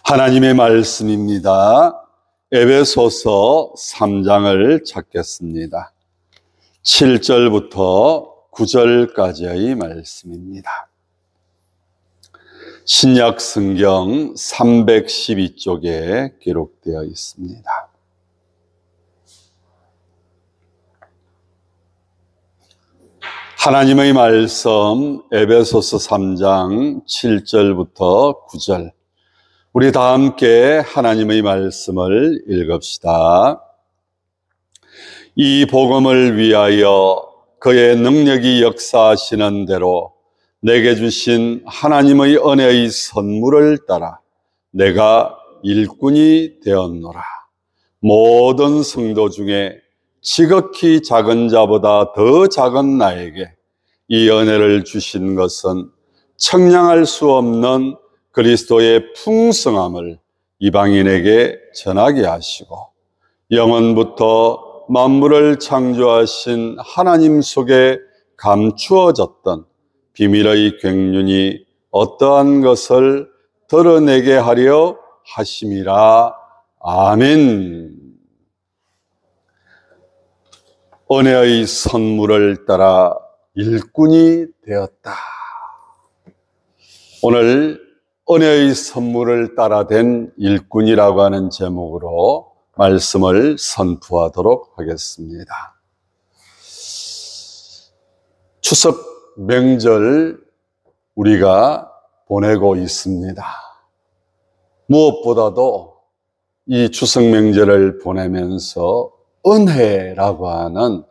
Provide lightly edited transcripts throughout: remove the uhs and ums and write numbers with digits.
하나님의 말씀입니다. 에베소서 3장을 찾겠습니다. 7절부터 9절까지의 말씀입니다. 신약 성경 312쪽에 기록되어 있습니다. 하나님의 말씀 에베소서 3장 7절부터 9절, 우리 다 함께 하나님의 말씀을 읽읍시다. 이 복음을 위하여 그의 능력이 역사하시는 대로 내게 주신 하나님의 은혜의 선물을 따라 내가 일꾼이 되었노라. 모든 성도 중에 지극히 작은 자보다 더 작은 나에게 이 은혜를 주신 것은 청량할 수 없는 그리스도의 풍성함을 이방인에게 전하게 하시고 영원부터 만물을 창조하신 하나님 속에 감추어졌던 비밀의 경륜이 어떠한 것을 드러내게 하려 하심이라. 아멘. 은혜의 선물을 따라 일꾼이 되었다. 오늘 은혜의 선물을 따라 된 일꾼이라고 하는 제목으로 말씀을 선포하도록 하겠습니다. 추석 명절 우리가 보내고 있습니다. 무엇보다도 이 추석 명절을 보내면서 은혜라고 하는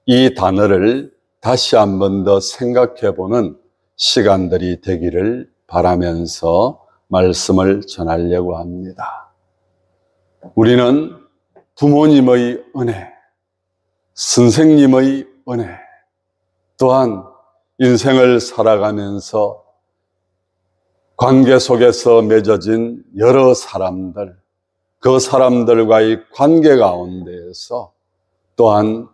이 단어를 다시 한 번 더 생각해 보는 시간들이 되기를 바라면서 말씀을 전하려고 합니다. 우리는 부모님의 은혜, 선생님의 은혜, 또한 인생을 살아가면서 관계 속에서 맺어진 여러 사람들, 그 사람들과의 관계 가운데에서 또한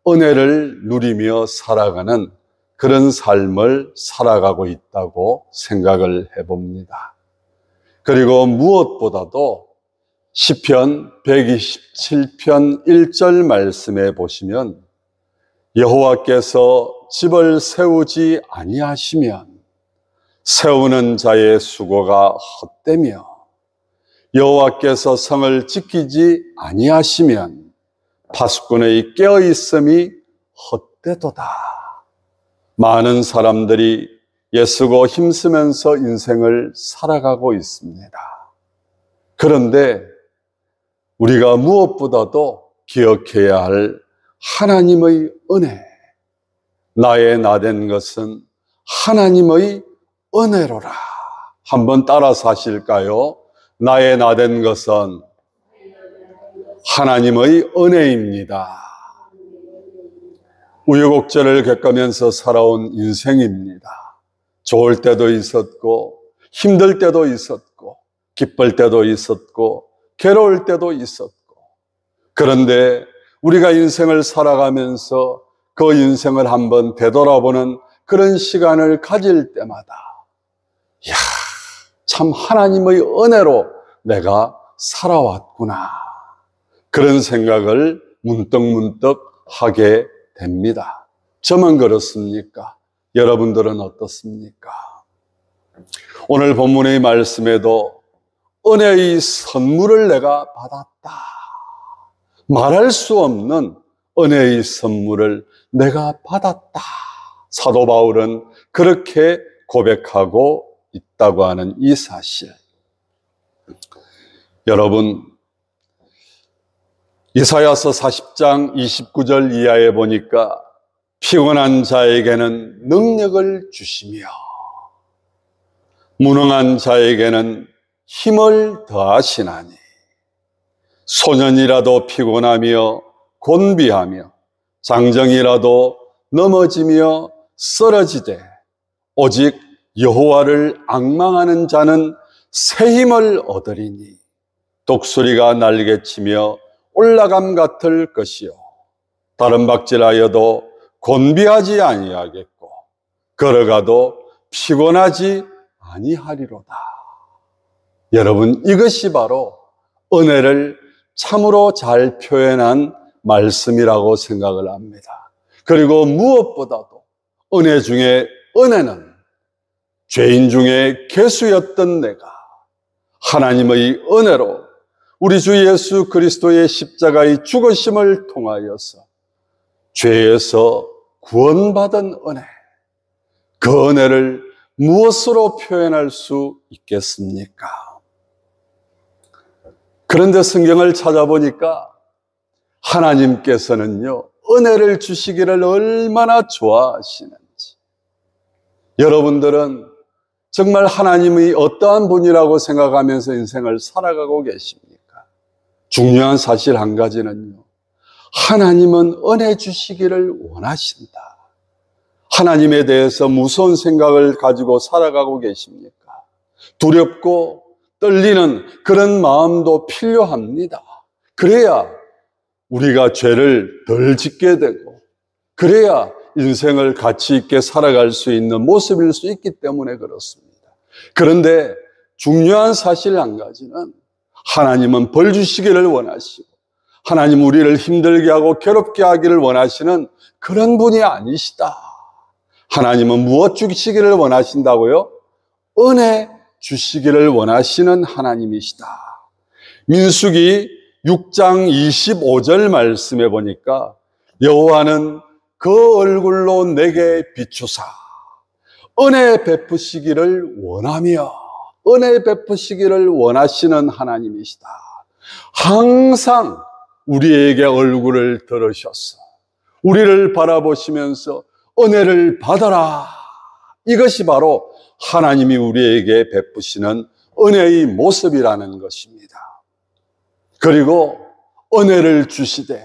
은혜를 누리며 살아가는 그런 삶을 살아가고 있다고 생각을 해봅니다. 그리고 무엇보다도 시편 127편 1절 말씀에 보시면 여호와께서 집을 세우지 아니하시면 세우는 자의 수고가 헛되며 여호와께서 성을 지키지 아니하시면 파수꾼의 깨어있음이 헛되도다. 많은 사람들이 애쓰고 힘쓰면서 인생을 살아가고 있습니다. 그런데 우리가 무엇보다도 기억해야 할 하나님의 은혜, 나의 나된 것은 하나님의 은혜로라. 한번 따라서 하실까요? 나의 나된 것은 하나님의 은혜입니다. 우여곡절을 겪으면서 살아온 인생입니다. 좋을 때도 있었고 힘들 때도 있었고 기쁠 때도 있었고 괴로울 때도 있었고, 그런데 우리가 인생을 살아가면서 그 인생을 한번 되돌아보는 그런 시간을 가질 때마다 이야, 참 하나님의 은혜로 내가 살아왔구나, 그런 생각을 문득문득 하게 됩니다. 저만 그렇습니까? 여러분들은 어떻습니까? 오늘 본문의 말씀에도 은혜의 선물을 내가 받았다, 말할 수 없는 은혜의 선물을 내가 받았다, 사도 바울은 그렇게 고백하고 있다고 하는 이 사실, 여러분, 이사야서 40장 29절 이하에 보니까 피곤한 자에게는 능력을 주시며 무능한 자에게는 힘을 더하시나니 소년이라도 피곤하며 곤비하며 장정이라도 넘어지며 쓰러지되 오직 여호와를 앙망하는 자는 새 힘을 얻으리니 독수리가 날개치며 올라감 같을 것이요 다른 박질하여도 곤비하지 아니하겠고 걸어가도 피곤하지 아니하리로다. 여러분, 이것이 바로 은혜를 참으로 잘 표현한 말씀이라고 생각을 합니다. 그리고 무엇보다도 은혜 중에 은혜는 죄인 중에 괴수였던 내가 하나님의 은혜로 우리 주 예수 그리스도의 십자가의 죽으심을 통하여서 죄에서 구원받은 은혜, 그 은혜를 무엇으로 표현할 수 있겠습니까? 그런데 성경을 찾아보니까 하나님께서는요, 은혜를 주시기를 얼마나 좋아하시는지. 여러분들은 정말 하나님이 어떠한 분이라고 생각하면서 인생을 살아가고 계십니까? 중요한 사실 한 가지는요, 하나님은 은혜 주시기를 원하신다. 하나님에 대해서 무서운 생각을 가지고 살아가고 계십니까? 두렵고 떨리는 그런 마음도 필요합니다. 그래야 우리가 죄를 덜 짓게 되고, 그래야 인생을 가치 있게 살아갈 수 있는 모습일 수 있기 때문에 그렇습니다. 그런데 중요한 사실 한 가지는 하나님은 벌 주시기를 원하시고, 하나님 우리를 힘들게 하고 괴롭게 하기를 원하시는 그런 분이 아니시다. 하나님은 무엇 주시기를 원하신다고요? 은혜 주시기를 원하시는 하나님이시다. 민수기 6장 25절 말씀해 보니까 여호와는 그 얼굴로 내게 비추사 은혜 베푸시기를 원하며, 은혜 베푸시기를 원하시는 하나님이시다. 항상 우리에게 얼굴을 들으셔서 우리를 바라보시면서 은혜를 받아라. 이것이 바로 하나님이 우리에게 베푸시는 은혜의 모습이라는 것입니다. 그리고 은혜를 주시되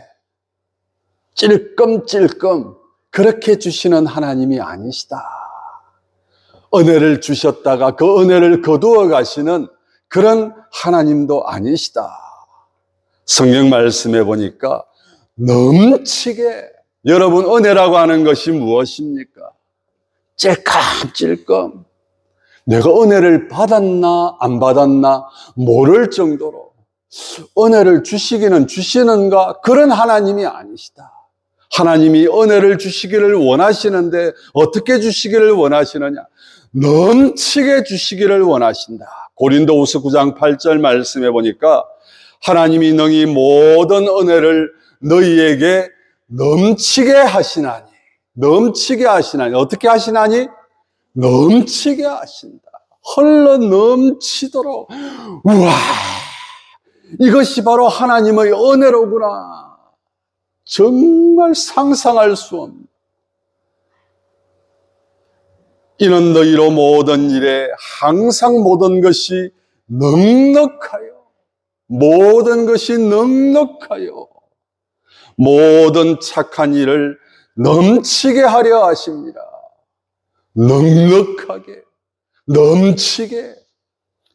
찔끔찔끔 그렇게 주시는 하나님이 아니시다. 은혜를 주셨다가 그 은혜를 거두어 가시는 그런 하나님도 아니시다. 성경 말씀해 보니까 넘치게, 여러분 은혜라고 하는 것이 무엇입니까? 찔끔찔끔 내가 은혜를 받았나 안 받았나 모를 정도로 은혜를 주시기는 주시는가, 그런 하나님이 아니시다. 하나님이 은혜를 주시기를 원하시는데 어떻게 주시기를 원하시느냐? 넘치게 주시기를 원하신다. 고린도후서 9장 8절 말씀해 보니까 하나님이 능히 모든 은혜를 너희에게 넘치게 하시나니, 넘치게 하시나니, 어떻게 하시나니? 넘치게 하신다. 흘러 넘치도록. 우와, 이것이 바로 하나님의 은혜로구나. 정말 상상할 수 없는. 이는 너희로 모든 일에 항상 모든 것이 넉넉하여, 모든 것이 넉넉하여 모든 착한 일을 넘치게 하려 하십니다. 넉넉하게, 넘치게.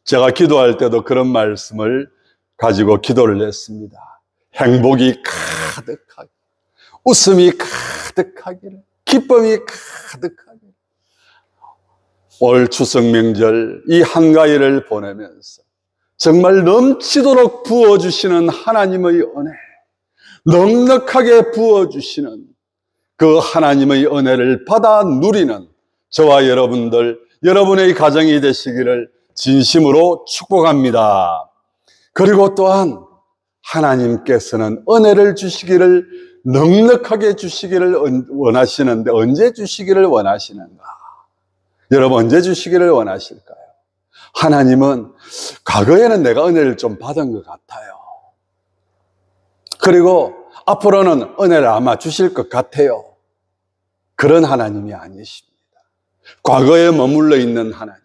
제가 기도할 때도 그런 말씀을 가지고 기도를 했습니다. 행복이 가득하게, 웃음이 가득하기를, 기쁨이 가득하기를. 올 추석 명절 이 한가위를 보내면서 정말 넘치도록 부어주시는 하나님의 은혜, 넉넉하게 부어주시는 그 하나님의 은혜를 받아 누리는 저와 여러분들, 여러분의 가정이 되시기를 진심으로 축복합니다. 그리고 또한 하나님께서는 은혜를 주시기를, 넉넉하게 주시기를 원하시는데 언제 주시기를 원하시는가? 여러분, 언제 주시기를 원하실까요? 하나님은 과거에는 내가 은혜를 좀 받은 것 같아요. 그리고 앞으로는 은혜를 아마 주실 것 같아요. 그런 하나님이 아니십니다. 과거에 머물러 있는 하나님,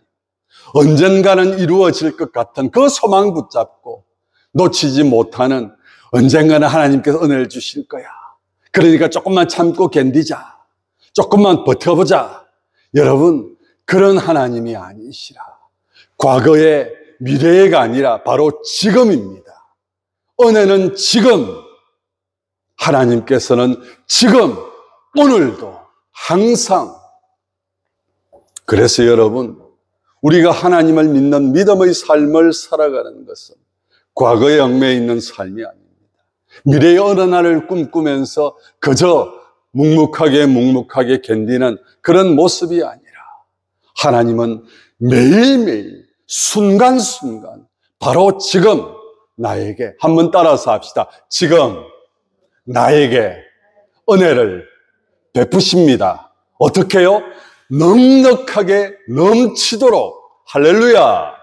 언젠가는 이루어질 것 같은 그 소망 붙잡고 놓치지 못하는, 언젠가는 하나님께서 은혜를 주실 거야, 그러니까 조금만 참고 견디자, 조금만 버텨보자. 여러분, 그런 하나님이 아니시라. 과거의, 미래가 아니라 바로 지금입니다. 은혜는 지금, 하나님께서는 지금, 오늘도, 항상. 그래서 여러분, 우리가 하나님을 믿는 믿음의 삶을 살아가는 것은 과거에 얽매여 있는 삶이 아닙니다. 미래의 어느 날을 꿈꾸면서 그저 묵묵하게 견디는 그런 모습이 아니라 하나님은 매일매일 순간순간 바로 지금 나에게, 한번 따라서 합시다. 지금 나에게 은혜를 베푸십니다. 어떻게 해요? 넉넉하게 넘치도록. 할렐루야.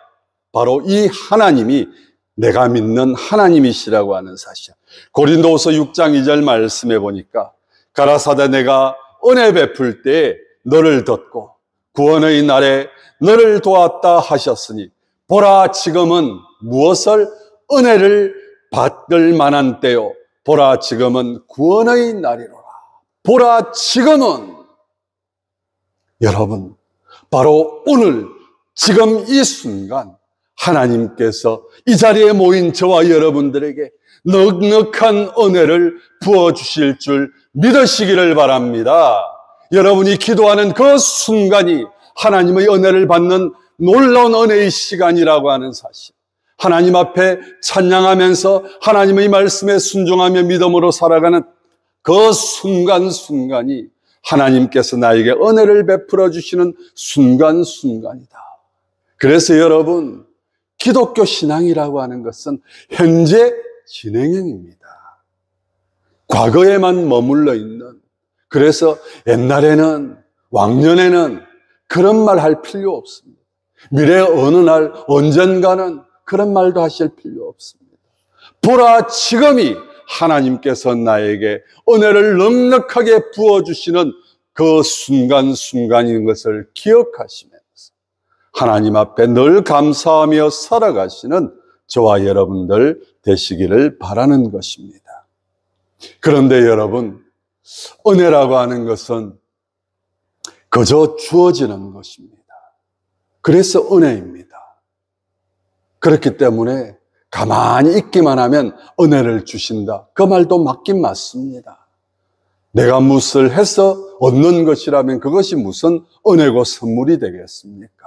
바로 이 하나님이 내가 믿는 하나님이시라고 하는 사실. 고린도후서 6장 2절 말씀해 보니까 가라사대 내가 은혜 베풀 때에 너를 덧고 구원의 날에 너를 도왔다 하셨으니 보라 지금은 무엇을 은혜를 받을 만한 때요. 보라 지금은 구원의 날이로라. 보라 지금은. 여러분, 바로 오늘 지금 이 순간 하나님께서 이 자리에 모인 저와 여러분들에게 넉넉한 은혜를 부어주실 줄 믿으시기를 바랍니다. 여러분이 기도하는 그 순간이 하나님의 은혜를 받는 놀라운 은혜의 시간이라고 하는 사실. 하나님 앞에 찬양하면서 하나님의 말씀에 순종하며 믿음으로 살아가는 그 순간순간이 하나님께서 나에게 은혜를 베풀어 주시는 순간순간이다. 그래서 여러분, 기독교 신앙이라고 하는 것은 현재 진행형입니다. 과거에만 머물러 있는, 그래서 옛날에는, 왕년에는 그런 말 할 필요 없습니다. 미래의 어느 날, 언젠가는 그런 말도 하실 필요 없습니다. 보라, 지금이 하나님께서 나에게 은혜를 넉넉하게 부어주시는 그 순간순간인 것을 기억하시면서 하나님 앞에 늘 감사하며 살아가시는 저와 여러분들 되시기를 바라는 것입니다. 그런데 여러분, 은혜라고 하는 것은 그저 주어지는 것입니다. 그래서 은혜입니다. 그렇기 때문에 가만히 있기만 하면 은혜를 주신다. 그 말도 맞긴 맞습니다. 내가 무엇을 해서 얻는 것이라면 그것이 무슨 은혜고 선물이 되겠습니까?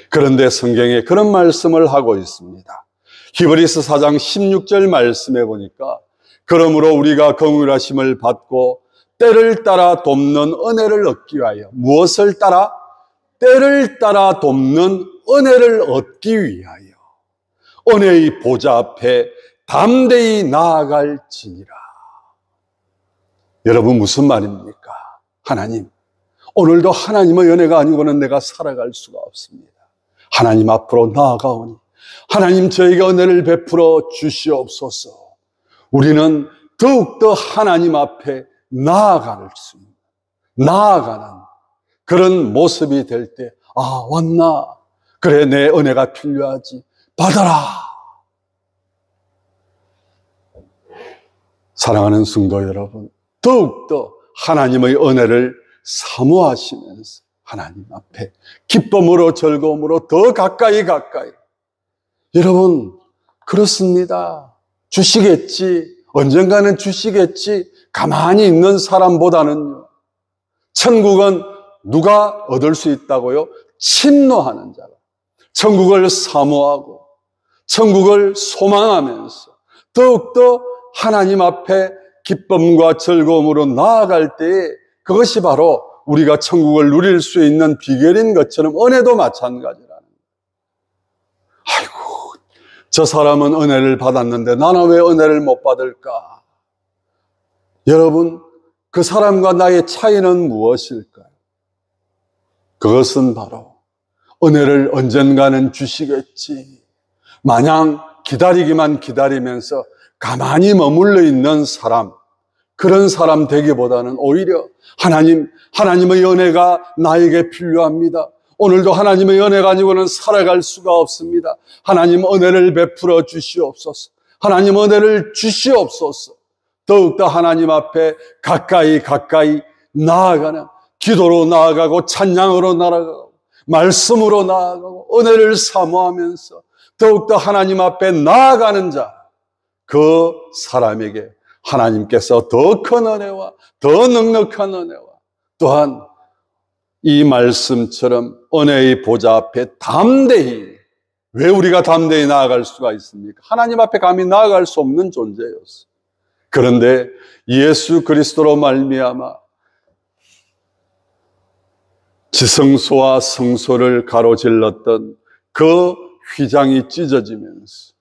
그런데 성경에 그런 말씀을 하고 있습니다. 히브리서 4장 16절 말씀해 보니까 그러므로 우리가 긍휼하심을 받고 때를 따라 돕는 은혜를 얻기 위하여, 무엇을 따라? 때를 따라 돕는 은혜를 얻기 위하여 은혜의 보좌 앞에 담대히 나아갈지니라. 여러분, 무슨 말입니까? 하나님, 오늘도 하나님의 은혜가 아니고는 내가 살아갈 수가 없습니다. 하나님 앞으로 나아가오니 하나님 저에게 은혜를 베풀어 주시옵소서. 우리는 더욱더 하나님 앞에 나아가는 그런 모습이 될 때, 아, 왔나? 그래, 내 은혜가 필요하지. 받아라. 사랑하는 성도 여러분, 더욱더 하나님의 은혜를 사모하시면서 하나님 앞에 기쁨으로 즐거움으로 더 가까이 여러분, 그렇습니다. 주시겠지, 언젠가는 주시겠지. 가만히 있는 사람보다는요, 천국은 누가 얻을 수 있다고요? 침노하는 자가, 천국을 사모하고 천국을 소망하면서 더욱더 하나님 앞에 기쁨과 즐거움으로 나아갈 때에 그것이 바로 우리가 천국을 누릴 수 있는 비결인 것처럼 은혜도 마찬가지라는 거예요. 아이고, 저 사람은 은혜를 받았는데 나는 왜 은혜를 못 받을까? 여러분, 그 사람과 나의 차이는 무엇일까요? 그것은 바로 은혜를 언젠가는 주시겠지, 마냥 기다리기만 기다리면서 가만히 머물러 있는 사람, 그런 사람 되기보다는 오히려 하나님의 은혜가 나에게 필요합니다. 오늘도 하나님의 은혜가 아니고는 살아갈 수가 없습니다. 하나님 은혜를 베풀어 주시옵소서. 하나님 은혜를 주시옵소서. 더욱더 하나님 앞에 가까이 나아가는, 기도로 나아가고 찬양으로 나아가고 말씀으로 나아가고 은혜를 사모하면서 더욱더 하나님 앞에 나아가는 자, 그 사람에게 하나님께서 더 큰 은혜와 더 넉넉한 은혜와 또한 이 말씀처럼 은혜의 보좌 앞에 담대히, 왜 우리가 담대히 나아갈 수가 있습니까? 하나님 앞에 감히 나아갈 수 없는 존재였어요. 그런데 예수 그리스도로 말미암아 지성소와 성소를 가로질렀던 그 휘장이 찢어지면서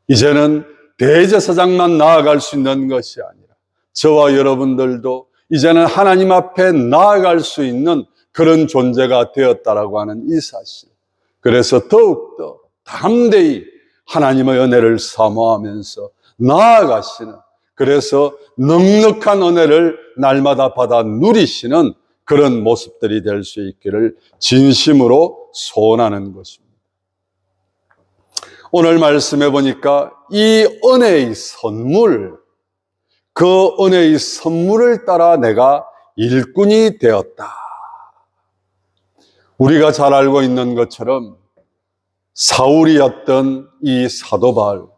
이제는 대제사장만 나아갈 수 있는 것이 아니라 저와 여러분들도 이제는 하나님 앞에 나아갈 수 있는 그런 존재가 되었다라고 하는 이 사실. 그래서 더욱더 담대히 하나님의 은혜를 사모하면서 나아가시는, 그래서 넉넉한 은혜를 날마다 받아 누리시는 그런 모습들이 될 수 있기를 진심으로 소원하는 것입니다. 오늘 말씀해 보니까 이 은혜의 선물, 그 은혜의 선물을 따라 내가 일꾼이 되었다. 우리가 잘 알고 있는 것처럼 사울이었던 이 사도 바울,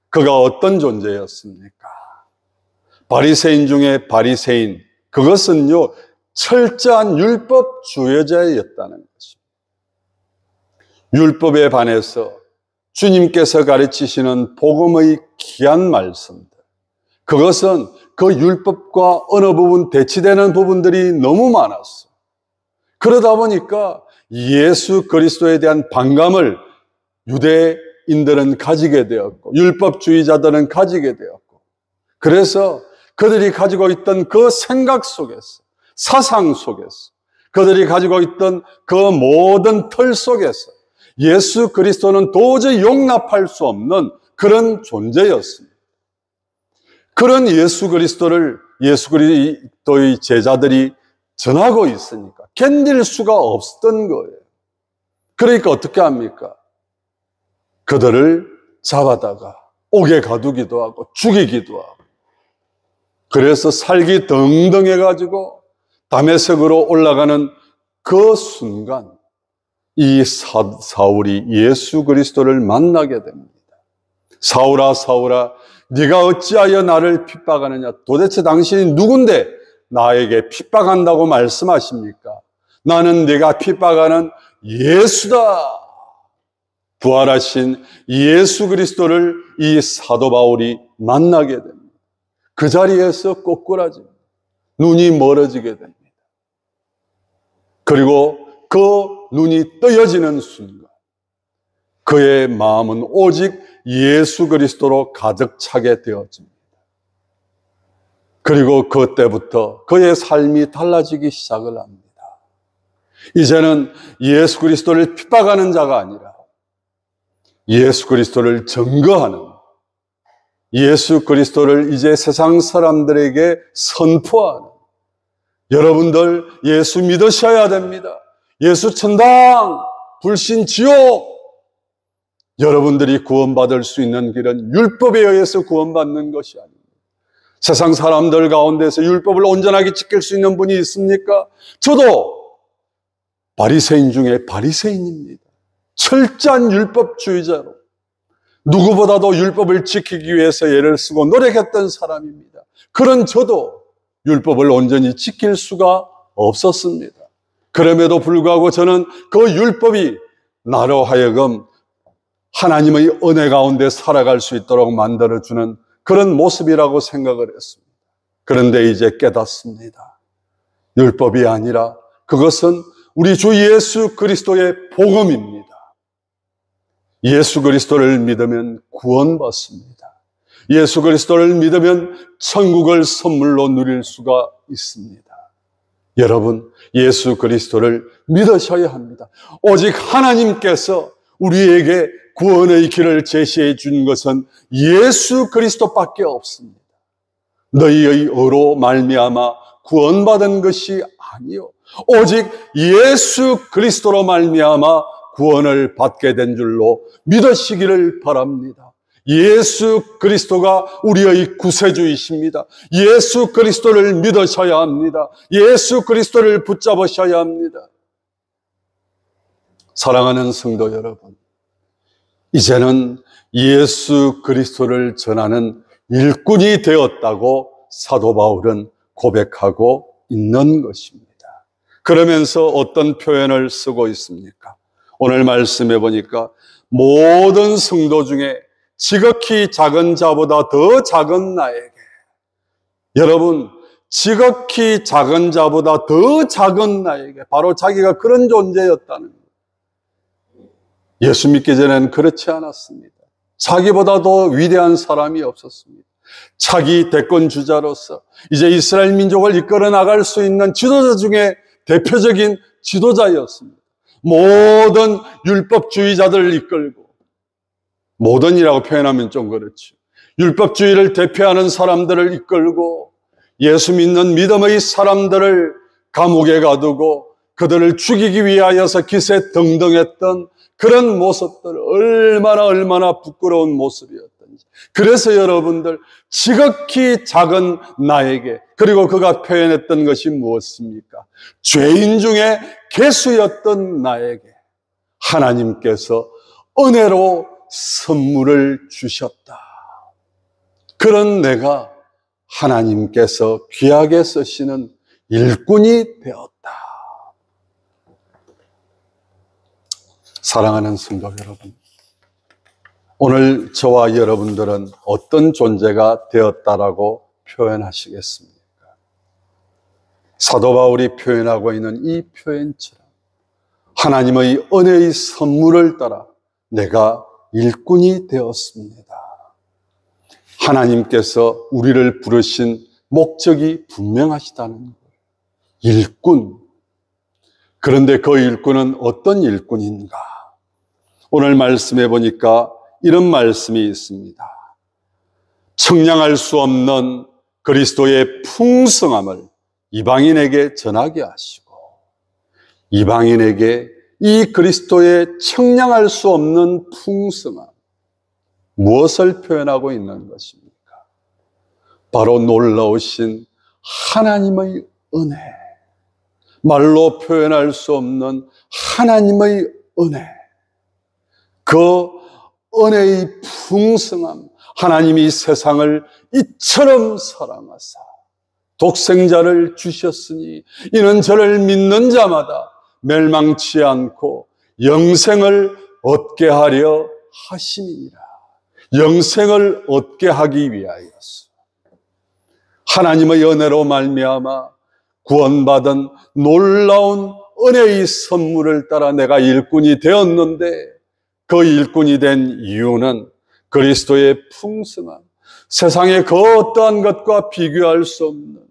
그가 어떤 존재였습니까? 바리새인 중에 바리새인, 그것은요 철저한 율법 주의자였다는 것입니다. 율법에 반해서 주님께서 가르치시는 복음의 귀한 말씀들, 그것은 그 율법과 어느 부분 대치되는 부분들이 너무 많았어. 그러다 보니까 예수 그리스도에 대한 반감을 유대인들은 가지게 되었고 율법주의자들은 가지게 되었고, 그래서 그들이 가지고 있던 그 생각 속에서, 사상 속에서, 그들이 가지고 있던 그 모든 틀 속에서 예수 그리스도는 도저히 용납할 수 없는 그런 존재였습니다. 그런 예수 그리스도를 예수 그리스도의 제자들이 전하고 있으니까 견딜 수가 없었던 거예요. 그러니까 어떻게 합니까? 그들을 잡아다가 옥에 가두기도 하고 죽이기도 하고, 그래서 살기 덩덩해가지고 다메섹으로 올라가는 그 순간 이 사울이 예수 그리스도를 만나게 됩니다. 사울아 사울아 네가 어찌하여 나를 핍박하느냐? 도대체 당신이 누군데 나에게 핍박한다고 말씀하십니까? 나는 네가 핍박하는 예수다. 부활하신 예수 그리스도를 이 사도 바울이 만나게 됩니다. 그 자리에서 꼬꾸라집니다. 눈이 멀어지게 됩니다. 그리고 그 눈이 떠여지는 순간 그의 마음은 오직 예수 그리스도로 가득 차게 되어집니다. 그리고 그때부터 그의 삶이 달라지기 시작을 합니다. 이제는 예수 그리스도를 핍박하는 자가 아니라 예수 그리스도를 증거하는, 예수 그리스도를 이제 세상 사람들에게 선포하는, 여러분들 예수 믿으셔야 됩니다. 예수 천당, 불신 지옥. 여러분들이 구원받을 수 있는 길은 율법에 의해서 구원받는 것이 아닙니다. 세상 사람들 가운데서 율법을 온전하게 지킬 수 있는 분이 있습니까? 저도 바리새인 중에 바리새인입니다. 철저한 율법주의자로 누구보다도 율법을 지키기 위해서 애를 쓰고 노력했던 사람입니다. 그런 저도 율법을 온전히 지킬 수가 없었습니다. 그럼에도 불구하고 저는 그 율법이 나로 하여금 하나님의 은혜 가운데 살아갈 수 있도록 만들어주는 그런 모습이라고 생각을 했습니다. 그런데 이제 깨닫습니다. 율법이 아니라 그것은 우리 주 예수 그리스도의 복음입니다. 예수 그리스도를 믿으면 구원받습니다. 예수 그리스도를 믿으면 천국을 선물로 누릴 수가 있습니다. 여러분, 예수 그리스도를 믿으셔야 합니다. 오직 하나님께서 우리에게 구원의 길을 제시해 준 것은 예수 그리스도밖에 없습니다. 너희의 의로 말미암아 구원받은 것이 아니요 오직 예수 그리스도로 말미암아 구원을 받게 된 줄로 믿으시기를 바랍니다. 예수 그리스도가 우리의 구세주이십니다. 예수 그리스도를 믿으셔야 합니다. 예수 그리스도를 붙잡으셔야 합니다. 사랑하는 성도 여러분, 이제는 예수 그리스도를 전하는 일꾼이 되었다고 사도 바울은 고백하고 있는 것입니다. 그러면서 어떤 표현을 쓰고 있습니까? 오늘 말씀해 보니까 모든 성도 중에 지극히 작은 자보다 더 작은 나에게, 여러분, 지극히 작은 자보다 더 작은 나에게, 바로 자기가 그런 존재였다는 거예요. 예수 믿기 전에는 그렇지 않았습니다. 자기보다 더 위대한 사람이 없었습니다. 차기 대권 주자로서 이제 이스라엘 민족을 이끌어 나갈 수 있는 지도자 중에 대표적인 지도자였습니다. 모든 율법주의자들을 이끌고, 모든이라고 표현하면 좀 그렇죠. 율법주의를 대표하는 사람들을 이끌고 예수 믿는 믿음의 사람들을 감옥에 가두고 그들을 죽이기 위하여서 기세등등했던 그런 모습들, 얼마나 부끄러운 모습이었던지. 그래서 여러분들, 지극히 작은 나에게, 그리고 그가 표현했던 것이 무엇입니까? 죄인 중에 괴수였던 나에게 하나님께서 은혜로 선물을 주셨다. 그런 내가 하나님께서 귀하게 쓰시는 일꾼이 되었다. 사랑하는 성도 여러분, 오늘 저와 여러분들은 어떤 존재가 되었다라고 표현하시겠습니까? 사도 바울이 표현하고 있는 이 표현처럼 하나님의 은혜의 선물을 따라 내가 일꾼이 되었습니다. 하나님께서 우리를 부르신 목적이 분명하시다는 거예요. 일꾼. 그런데 그 일꾼은 어떤 일꾼인가? 오늘 말씀해 보니까 이런 말씀이 있습니다. 청량할 수 없는 그리스도의 풍성함을 이방인에게 전하게 하시고, 이방인에게 이 그리스도의 청량할 수 없는 풍성함, 무엇을 표현하고 있는 것입니까? 바로 놀라우신 하나님의 은혜, 말로 표현할 수 없는 하나님의 은혜, 그 은혜의 풍성함, 하나님이 세상을 이처럼 사랑하사 독생자를 주셨으니 이는 저를 믿는 자마다 멸망치 않고 영생을 얻게 하려 하심이니라. 영생을 얻게 하기 위하여서 하나님의 은혜로 말미암아 구원받은 놀라운 은혜의 선물을 따라 내가 일꾼이 되었는데, 그 일꾼이 된 이유는 그리스도의 풍성함, 세상의 그 어떠한 것과 비교할 수 없는,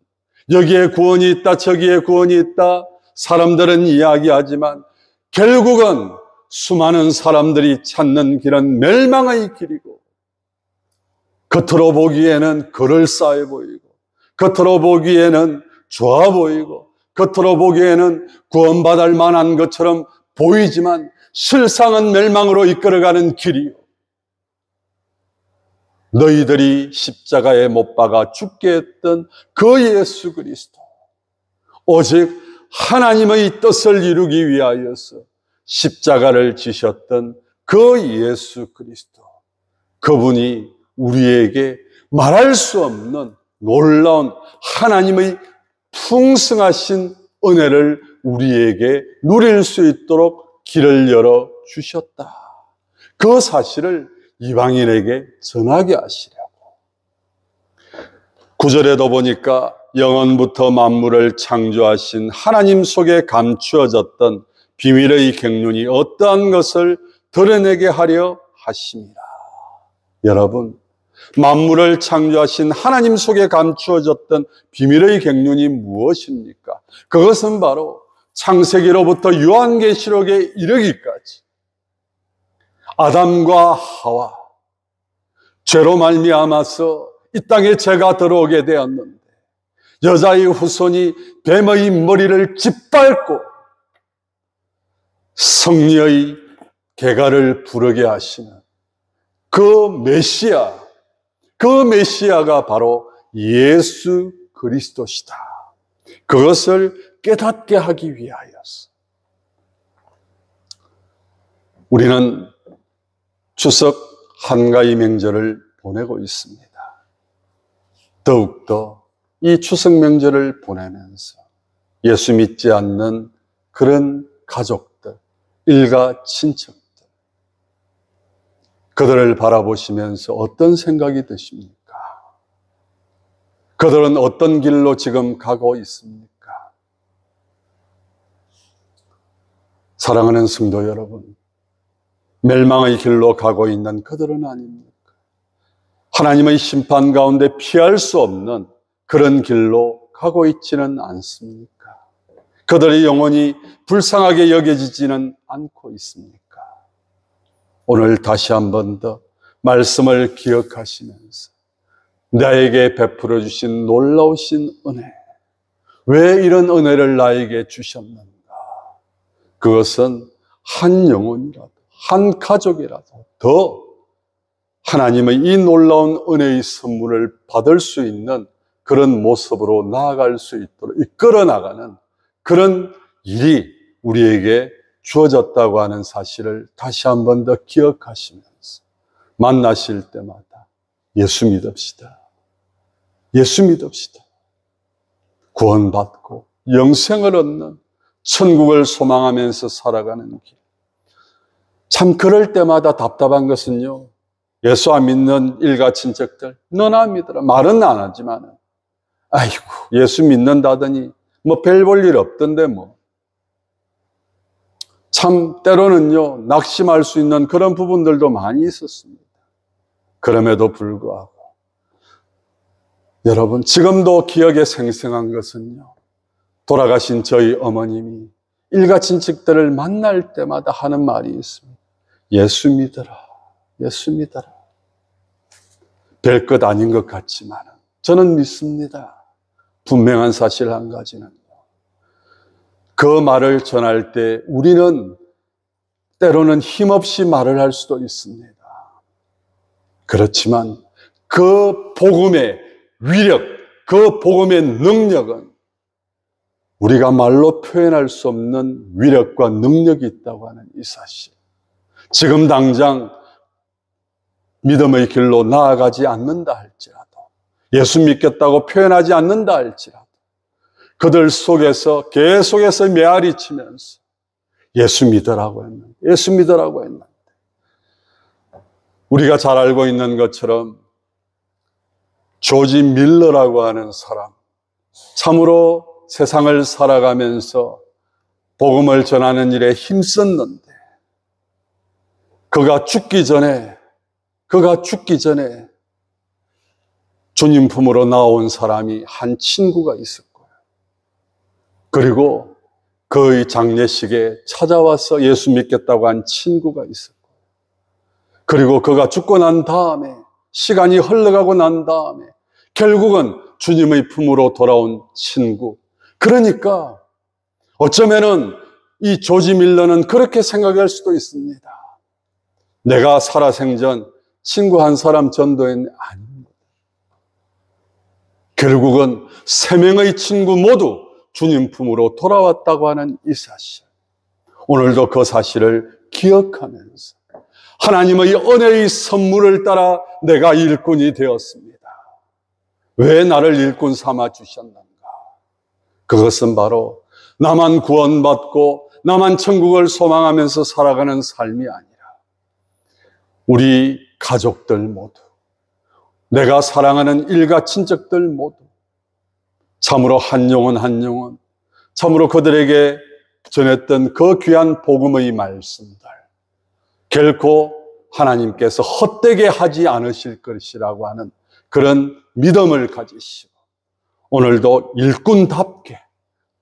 여기에 구원이 있다 저기에 구원이 있다 사람들은 이야기하지만 결국은 수많은 사람들이 찾는 길은 멸망의 길이고, 겉으로 보기에는 그럴싸해 보이고, 겉으로 보기에는 좋아 보이고, 겉으로 보기에는 구원받을 만한 것처럼 보이지만 실상은 멸망으로 이끌어가는 길이요, 너희들이 십자가에 못 박아 죽게 했던 그 예수 그리스도, 오직 하나님의 뜻을 이루기 위하여서 십자가를 지셨던 그 예수 그리스도, 그분이 우리에게 말할 수 없는 놀라운 하나님의 풍성하신 은혜를 우리에게 누릴 수 있도록 길을 열어 주셨다. 그 사실을 이방인에게 전하게 하시려고. 9절에도 보니까 영원부터 만물을 창조하신 하나님 속에 감추어졌던 비밀의 경륜이 어떠한 것을 드러내게 하려 하심이라. 여러분, 만물을 창조하신 하나님 속에 감추어졌던 비밀의 경륜이 무엇입니까? 그것은 바로 창세기로부터 요한계시록에 이르기까지 아담과 하와, 죄로 말미암아서 이 땅에 죄가 들어오게 되었는데 여자의 후손이 뱀의 머리를 짓밟고 성리의 개가를 부르게 하시는 그 메시아, 그 메시아가 바로 예수 그리스도시다. 그것을 깨닫게 하기 위하여서 우리는 추석 한가위 명절을 보내고 있습니다. 더욱더 이 추석 명절을 보내면서 예수 믿지 않는 그런 가족들, 일가 친척들, 그들을 바라보시면서 어떤 생각이 드십니까? 그들은 어떤 길로 지금 가고 있습니까? 사랑하는 성도 여러분, 멸망의 길로 가고 있는 그들은 아닙니까? 하나님의 심판 가운데 피할 수 없는 그런 길로 가고 있지는 않습니까? 그들의 영혼이 불쌍하게 여겨지지는 않고 있습니까? 오늘 다시 한 번 더 말씀을 기억하시면서 나에게 베풀어 주신 놀라우신 은혜, 왜 이런 은혜를 나에게 주셨는가? 그것은 한 영혼이라도, 한 가족이라도 더 하나님의 이 놀라운 은혜의 선물을 받을 수 있는 그런 모습으로 나아갈 수 있도록 이끌어 나가는 그런 일이 우리에게 주어졌다고 하는 사실을 다시 한 번 더 기억하시면서 만나실 때마다 예수 믿읍시다. 예수 믿읍시다. 구원받고 영생을 얻는 천국을 소망하면서 살아가는 길. 참 그럴 때마다 답답한 것은요, 예수 안 믿는 일가 친척들, 너나 믿어라. 말은 안 하지만, 아이고, 예수 믿는다더니 뭐 별 볼 일 없던데 뭐. 참 때로는요, 낙심할 수 있는 그런 부분들도 많이 있었습니다. 그럼에도 불구하고 여러분, 지금도 기억에 생생한 것은요, 돌아가신 저희 어머님이 일가 친척들을 만날 때마다 하는 말이 있습니다. 예수 믿어라. 예수 믿어라. 별것 아닌 것 같지만 저는 믿습니다. 분명한 사실 한 가지는 그 말을 전할 때 우리는 때로는 힘없이 말을 할 수도 있습니다. 그렇지만 그 복음의 위력, 그 복음의 능력은 우리가 말로 표현할 수 없는 위력과 능력이 있다고 하는 이 사실. 지금 당장 믿음의 길로 나아가지 않는다 할지라도, 예수 믿겠다고 표현하지 않는다 할지라도 그들 속에서 계속해서 메아리 치면서 예수 믿으라고 했는데, 예수 믿으라고 했는데, 우리가 잘 알고 있는 것처럼 조지 밀러라고 하는 사람, 참으로 세상을 살아가면서 복음을 전하는 일에 힘썼는데 그가 죽기 전에 주님 품으로 나온 사람이 한 친구가 있을 거예요. 그리고 그의 장례식에 찾아와서 예수 믿겠다고 한 친구가 있을 거예요. 그리고 그가 죽고 난 다음에, 시간이 흘러가고 난 다음에 결국은 주님의 품으로 돌아온 친구. 그러니까 어쩌면은 이 조지 밀러는 그렇게 생각할 수도 있습니다. 내가 살아생전 친구 한 사람 전도했네. 아닙니다. 결국은 3명의 친구 모두 주님 품으로 돌아왔다고 하는 이 사실. 오늘도 그 사실을 기억하면서 하나님의 은혜의 선물을 따라 내가 일꾼이 되었습니다. 왜 나를 일꾼 삼아 주셨는가? 그것은 바로 나만 구원받고 나만 천국을 소망하면서 살아가는 삶이 아니라 우리 가족들 모두, 내가 사랑하는 일가 친척들 모두 참으로 한 영혼 참으로 그들에게 전했던 그 귀한 복음의 말씀들 결코 하나님께서 헛되게 하지 않으실 것이라고 하는 그런 믿음을 가지시고 오늘도 일꾼답게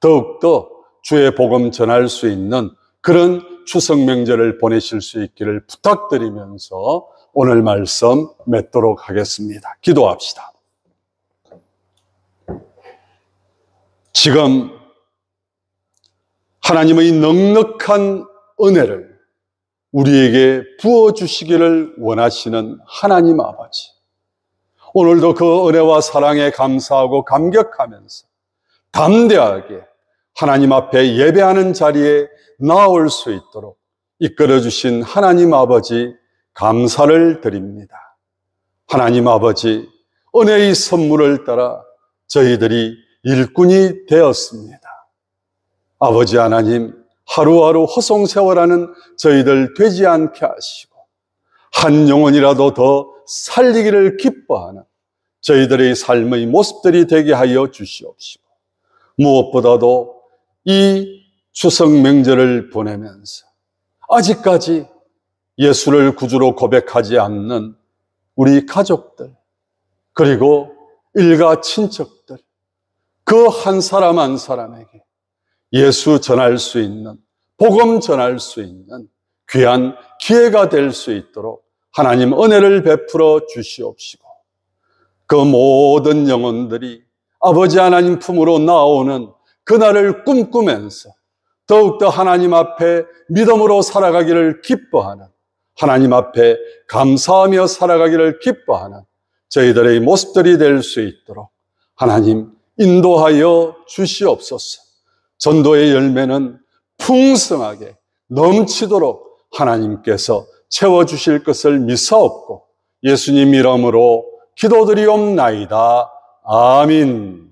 더욱더 주의 복음 전할 수 있는 그런 추석 명절을 보내실 수 있기를 부탁드리면서 오늘 말씀 맺도록 하겠습니다. 기도합시다. 지금 하나님의 넉넉한 은혜를 우리에게 부어주시기를 원하시는 하나님 아버지, 오늘도 그 은혜와 사랑에 감사하고 감격하면서 담대하게 하나님 앞에 예배하는 자리에 나올 수 있도록 이끌어주신 하나님 아버지 감사를 드립니다. 하나님 아버지, 은혜의 선물을 따라 저희들이 일꾼이 되었습니다. 아버지 하나님, 하루하루 허송세월하는 저희들 되지 않게 하시고 한 영혼이라도 더 살리기를 기뻐하는 저희들의 삶의 모습들이 되게 하여 주시옵시고, 무엇보다도 이 추석 명절을 보내면서 아직까지 예수를 구주로 고백하지 않는 우리 가족들, 그리고 일가 친척들, 그 한 사람 한 사람에게 예수 전할 수 있는, 복음 전할 수 있는 귀한 기회가 될 수 있도록 하나님 은혜를 베풀어 주시옵시고, 그 모든 영혼들이 아버지 하나님 품으로 나오는 그날을 꿈꾸면서 더욱더 하나님 앞에 믿음으로 살아가기를 기뻐하는, 하나님 앞에 감사하며 살아가기를 기뻐하는 저희들의 모습들이 될 수 있도록 하나님 인도하여 주시옵소서. 전도의 열매는 풍성하게 넘치도록 하나님께서 채워주실 것을 믿사옵고 예수님 이름으로 기도드리옵나이다. 아멘.